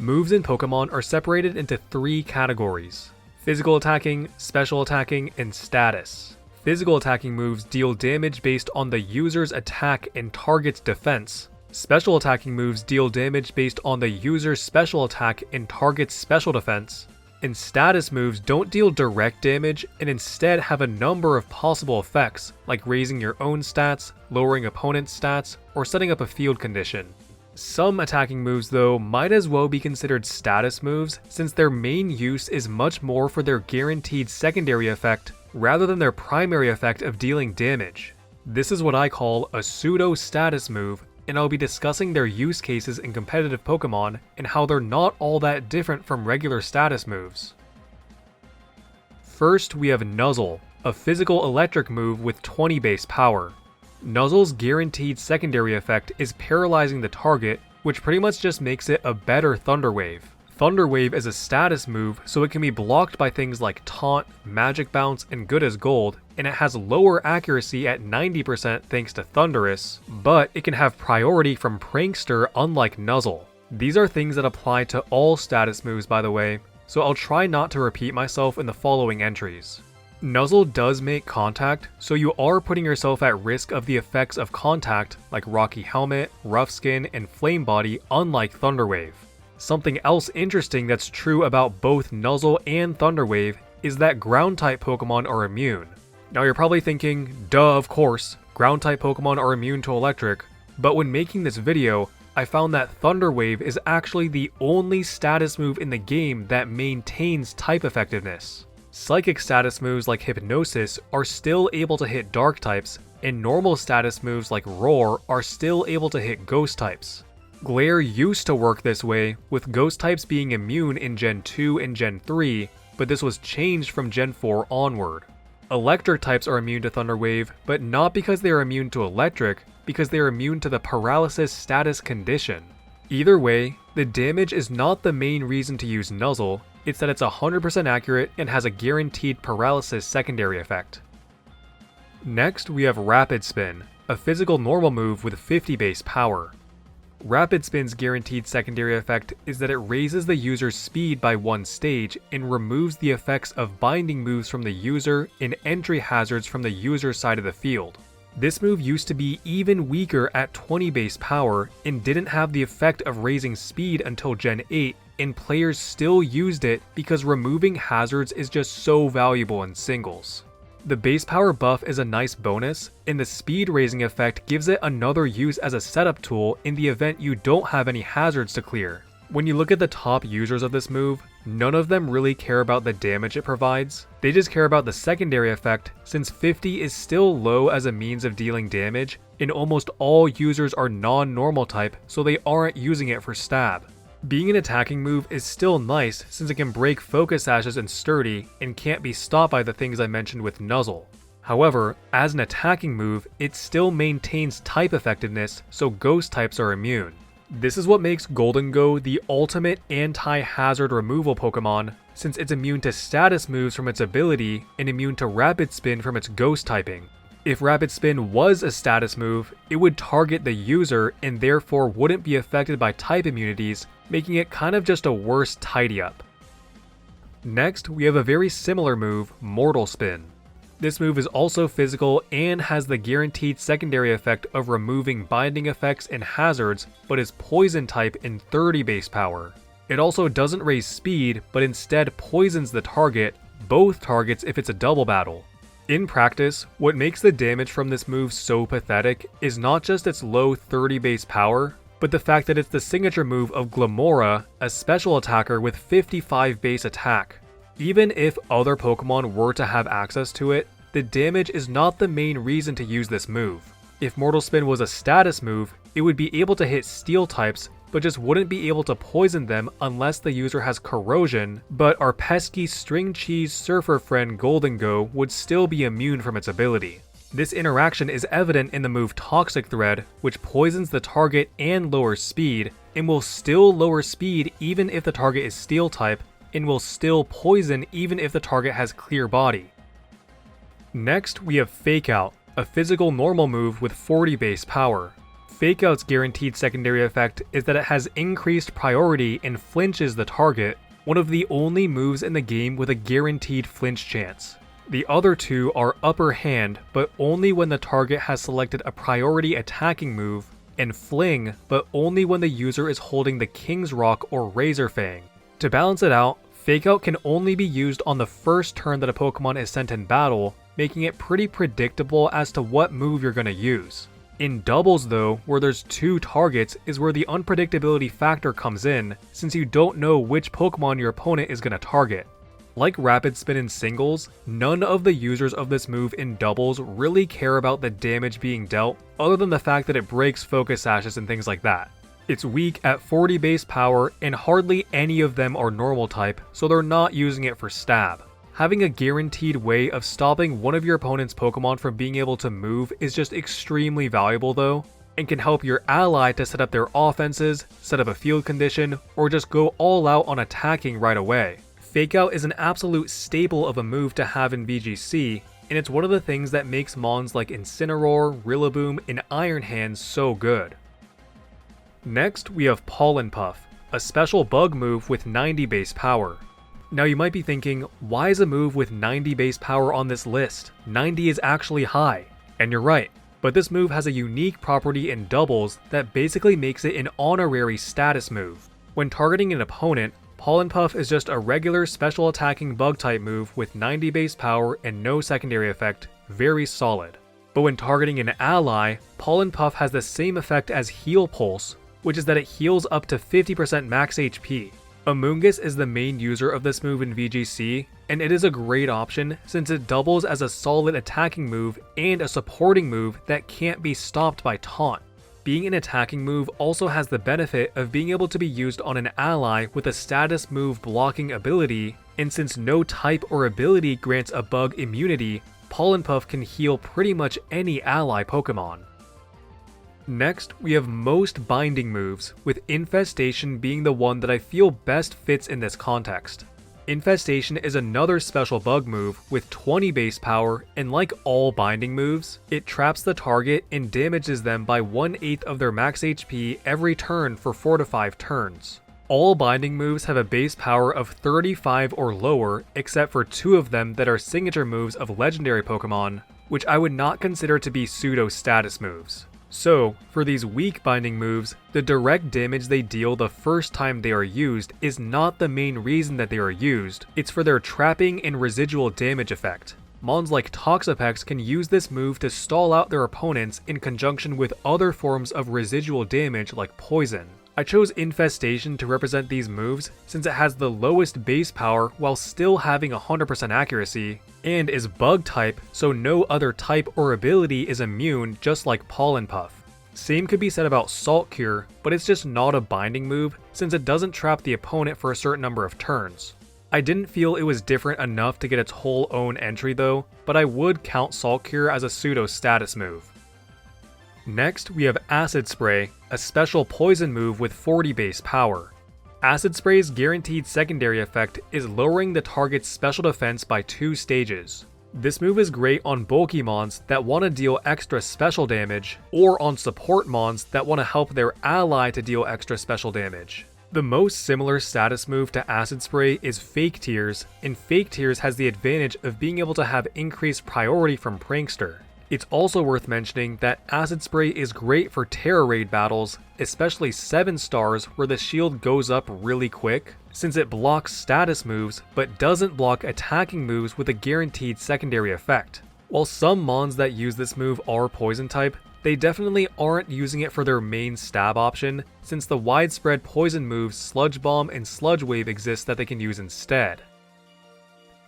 Moves in Pokemon are separated into 3 categories: physical attacking, special attacking, and status. Physical attacking moves deal damage based on the user's attack and target's defense. Special attacking moves deal damage based on the user's special attack and target's special defense. And status moves don't deal direct damage and instead have a number of possible effects, like raising your own stats, lowering opponent's stats, or setting up a field condition. Some attacking moves though might as well be considered status moves, since their main use is much more for their guaranteed secondary effect rather than their primary effect of dealing damage. This is what I call a pseudo-status move, and I'll be discussing their use cases in competitive Pokemon and how they're not all that different from regular status moves. First, we have Nuzzle, a physical electric move with 20 base power. Nuzzle's guaranteed secondary effect is paralyzing the target, which pretty much just makes it a better Thunder Wave. Thunder Wave is a status move, so it can be blocked by things like Taunt, Magic Bounce, and Good as Gold, and it has lower accuracy at 90% thanks to Thundurus, but it can have priority from Prankster unlike Nuzzle. These are things that apply to all status moves, by the way, so I'll try not to repeat myself in the following entries. Nuzzle does make contact, so you are putting yourself at risk of the effects of contact like Rocky Helmet, Rough Skin, and Flame Body unlike Thunder Wave. Something else interesting that's true about both Nuzzle and Thunder Wave is that Ground-type Pokemon are immune. Now you're probably thinking, duh, of course, Ground-type Pokemon are immune to Electric, but when making this video, I found that Thunder Wave is actually the only status move in the game that maintains type effectiveness. Psychic status moves like Hypnosis are still able to hit Dark types, and normal status moves like Roar are still able to hit Ghost types. Glare used to work this way, with Ghost types being immune in Gen 2 and Gen 3, but this was changed from Gen 4 onward. Electric types are immune to Thunder Wave, but not because they are immune to Electric, because they are immune to the Paralysis status condition. Either way, the damage is not the main reason to use Nuzzle, it's that it's 100% accurate and has a guaranteed Paralysis secondary effect. Next, we have Rapid Spin, a physical normal move with 50 base power. Rapid Spin's guaranteed secondary effect is that it raises the user's speed by 1 stage and removes the effects of binding moves from the user and entry hazards from the user's side of the field. This move used to be even weaker at 20 base power and didn't have the effect of raising speed until Gen 8, and players still used it because removing hazards is just so valuable in singles. The base power buff is a nice bonus, and the speed raising effect gives it another use as a setup tool in the event you don't have any hazards to clear. When you look at the top users of this move, none of them really care about the damage it provides, they just care about the secondary effect, since 50 is still low as a means of dealing damage, and almost all users are non-normal type, so they aren't using it for stab. Being an attacking move is still nice since it can break Focus Sashes and Sturdy and can't be stopped by the things I mentioned with Nuzzle. However, as an attacking move, it still maintains type effectiveness, so Ghost types are immune. This is what makes Goldengo the ultimate anti-hazard removal Pokemon, since it's immune to status moves from its ability and immune to Rapid Spin from its Ghost typing. If Rapid Spin was a status move, it would target the user and therefore wouldn't be affected by type immunities, making it kind of just a worse tidy up. Next, we have a very similar move, Mortal Spin. This move is also physical and has the guaranteed secondary effect of removing binding effects and hazards, but is poison type in 30 base power. It also doesn't raise speed, but instead poisons the target, both targets if it's a double battle. In practice, what makes the damage from this move so pathetic is not just its low 30 base power, but the fact that it's the signature move of Glamora, a special attacker with 55 base attack. Even if other Pokemon were to have access to it, the damage is not the main reason to use this move. If Mortal Spin was a status move, it would be able to hit Steel types, but just wouldn't be able to poison them unless the user has Corrosion, but our pesky string cheese surfer friend Goldengo would still be immune from its ability. This interaction is evident in the move Toxic Thread, which poisons the target and lowers speed, and will still lower speed even if the target is Steel type, and will still poison even if the target has Clear Body. Next, we have Fake Out, a physical normal move with 40 base power. Fake Out's guaranteed secondary effect is that it has increased priority and flinches the target, one of the only moves in the game with a guaranteed flinch chance. The other two are Upper Hand, but only when the target has selected a priority attacking move, and Fling, but only when the user is holding the King's Rock or Razor Fang. To balance it out, Fake Out can only be used on the first turn that a Pokemon is sent in battle, making it pretty predictable as to what move you're going to use. In doubles though, where there's two targets, is where the unpredictability factor comes in, since you don't know which Pokemon your opponent is going to target. Like Rapid Spin in singles, none of the users of this move in doubles really care about the damage being dealt, other than the fact that it breaks Focus Sashes and things like that. It's weak at 40 base power, and hardly any of them are normal type, so they're not using it for stab. Having a guaranteed way of stopping one of your opponent's Pokemon from being able to move is just extremely valuable though, and can help your ally to set up their offenses, set up a field condition, or just go all out on attacking right away. Fake Out is an absolute staple of a move to have in VGC, and it's one of the things that makes mons like Incineroar, Rillaboom, and Iron Hands so good. Next, we have Pollen Puff, a special bug move with 90 base power. Now you might be thinking, why is a move with 90 base power on this list? 90 is actually high. And you're right, but this move has a unique property in doubles that basically makes it an honorary status move. When targeting an opponent, Pollen Puff is just a regular special attacking bug type move with 90 base power and no secondary effect, very solid. But when targeting an ally, Pollen Puff has the same effect as Heal Pulse, which is that it heals up to 50% max HP. Amoonguss is the main user of this move in VGC, and it is a great option since it doubles as a solid attacking move and a supporting move that can't be stopped by taunt. Being an attacking move also has the benefit of being able to be used on an ally with a status move blocking ability, and since no type or ability grants a bug immunity, Pollen Puff can heal pretty much any ally Pokemon. Next, we have most binding moves, with Infestation being the one that I feel best fits in this context. Infestation is another special bug move with 20 base power, and like all binding moves, it traps the target and damages them by 1/8 of their max HP every turn for 4 to 5 turns. All binding moves have a base power of 35 or lower, except for 2 of them that are signature moves of legendary Pokemon, which I would not consider to be pseudo-status moves. So, for these weak binding moves, the direct damage they deal the first time they are used is not the main reason that they are used, it's for their trapping and residual damage effect. Mons like Toxapex can use this move to stall out their opponents in conjunction with other forms of residual damage like poison. I chose Infestation to represent these moves since it has the lowest base power while still having 100% accuracy, and is bug type, so no other type or ability is immune, just like Pollen Puff. Same could be said about Salt Cure, but it's just not a binding move since it doesn't trap the opponent for a certain number of turns. I didn't feel it was different enough to get its whole own entry though, but I would count Salt Cure as a pseudo-status move. Next, we have Acid Spray, a special poison move with 40 base power. Acid Spray's guaranteed secondary effect is lowering the target's special defense by 2 stages. This move is great on bulky mons that want to deal extra special damage, or on support mons that want to help their ally to deal extra special damage. The most similar status move to Acid Spray is Fake Tears, and Fake Tears has the advantage of being able to have increased priority from Prankster. It's also worth mentioning that Acid Spray is great for Terra Raid battles, especially 7 stars where the shield goes up really quick, since it blocks status moves but doesn't block attacking moves with a guaranteed secondary effect. While some mons that use this move are poison type, they definitely aren't using it for their main stab option, since the widespread poison moves Sludge Bomb and Sludge Wave exist that they can use instead.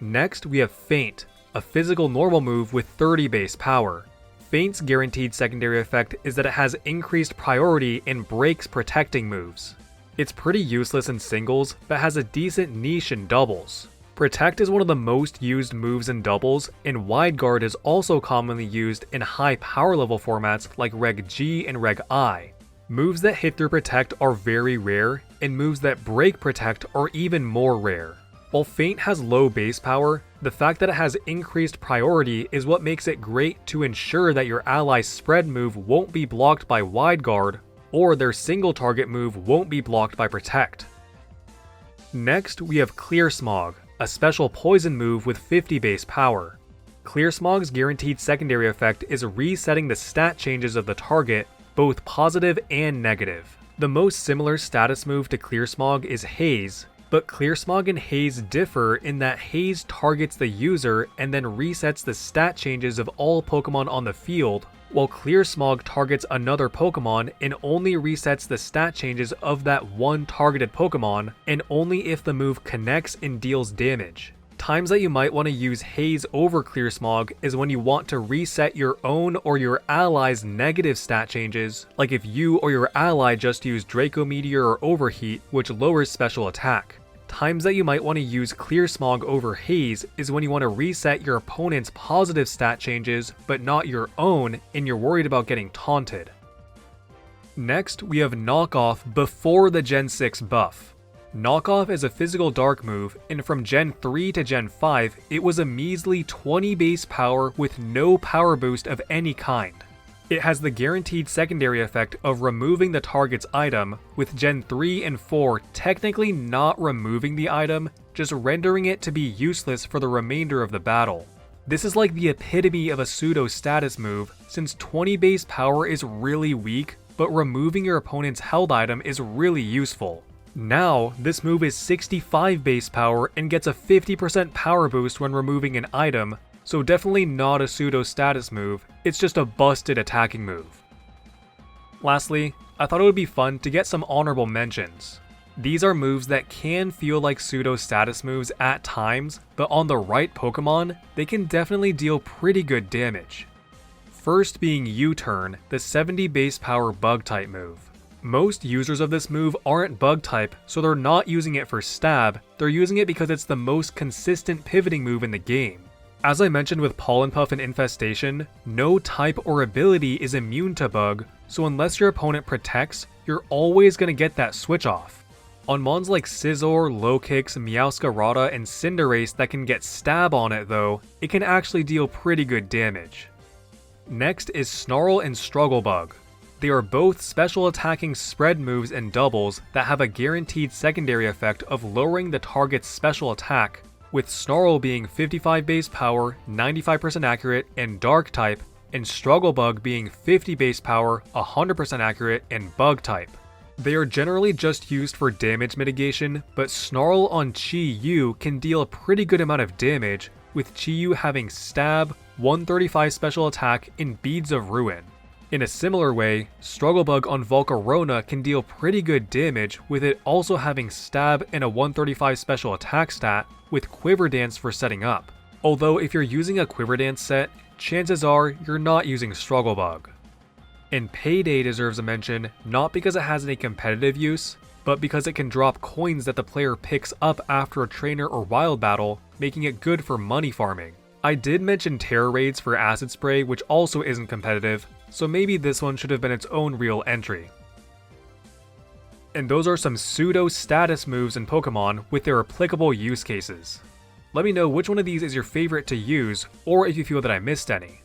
Next, we have Feint, a physical normal move with 30 base power. Feint's guaranteed secondary effect is that it has increased priority and breaks protecting moves. It's pretty useless in singles, but has a decent niche in doubles. Protect is one of the most used moves in doubles, and Wide Guard is also commonly used in high power level formats like Reg G and Reg I. Moves that hit through Protect are very rare, and moves that break Protect are even more rare. While Feint has low base power, the fact that it has increased priority is what makes it great to ensure that your ally's spread move won't be blocked by Wide Guard, or their single target move won't be blocked by Protect. Next, we have Clear Smog, a special poison move with 50 base power. Clear Smog's guaranteed secondary effect is resetting the stat changes of the target, both positive and negative. The most similar status move to Clear Smog is Haze, but Clear Smog and Haze differ in that Haze targets the user and then resets the stat changes of all Pokemon on the field, while Clear Smog targets another Pokemon and only resets the stat changes of that one targeted Pokemon, and only if the move connects and deals damage. Times that you might want to use Haze over Clear Smog is when you want to reset your own or your ally's negative stat changes, like if you or your ally just use Draco Meteor or Overheat, which lowers special attack. Times that you might want to use Clear Smog over Haze is when you want to reset your opponent's positive stat changes, but not your own, and you're worried about getting taunted. Next, we have Knock Off before the Gen 6 buff. Knock Off is a physical dark move, and from Gen 3 to Gen 5, it was a measly 20 base power with no power boost of any kind. It has the guaranteed secondary effect of removing the target's item, with Gen 3 and 4 technically not removing the item, just rendering it to be useless for the remainder of the battle. This is like the epitome of a pseudo-status move, since 20 base power is really weak, but removing your opponent's held item is really useful. Now, this move is 65 base power and gets a 50% power boost when removing an item, so definitely not a pseudo-status move, it's just a busted attacking move. Lastly, I thought it would be fun to get some honorable mentions. These are moves that can feel like pseudo-status moves at times, but on the right Pokemon, they can definitely deal pretty good damage. First being U-Turn, the 70 base power bug-type move. Most users of this move aren't bug-type, so they're not using it for stab, they're using it because it's the most consistent pivoting move in the game. As I mentioned with Pollen Puff and Infestation, no type or ability is immune to bug, so unless your opponent protects, you're always going to get that switch off. On mons like Scizor, Low-Kicks, Meowscarada, and Cinderace that can get stab on it though, it can actually deal pretty good damage. Next is Snarl and Struggle Bug. They are both special attacking spread moves and doubles that have a guaranteed secondary effect of lowering the target's special attack, with Snarl being 55 base power, 95% accurate, and Dark type, and Struggle Bug being 50 base power, 100% accurate, and Bug type. They are generally just used for damage mitigation, but Snarl on Chi-Yu can deal a pretty good amount of damage, with Chi-Yu having Stab, 135 special attack, and Beads of Ruin. In a similar way, Struggle Bug on Volcarona can deal pretty good damage, with it also having Stab and a 135 special attack stat, with Quiver Dance for setting up. Although if you're using a Quiver Dance set, chances are you're not using Struggle Bug. And Payday deserves a mention, not because it has any competitive use, but because it can drop coins that the player picks up after a trainer or wild battle, making it good for money farming. I did mention Terror Raids for Acid Spray, which also isn't competitive, so maybe this one should have been its own real entry. And those are some pseudo-status moves in Pokemon with their applicable use cases. Let me know which one of these is your favorite to use, or if you feel that I missed any.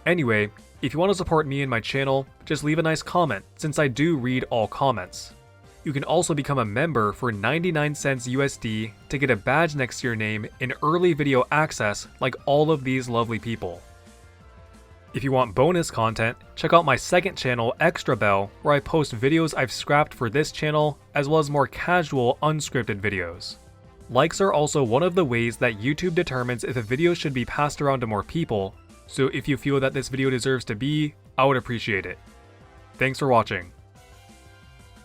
Anyway, if you want to support me and my channel, just leave a nice comment, since I do read all comments. You can also become a member for 99 cents USD to get a badge next to your name and early video access like all of these lovely people. If you want bonus content, check out my second channel, Extra Bell, where I post videos I've scrapped for this channel, as well as more casual, unscripted videos. Likes are also one of the ways that YouTube determines if a video should be passed around to more people, so if you feel that this video deserves to be, I would appreciate it. Thanks for watching.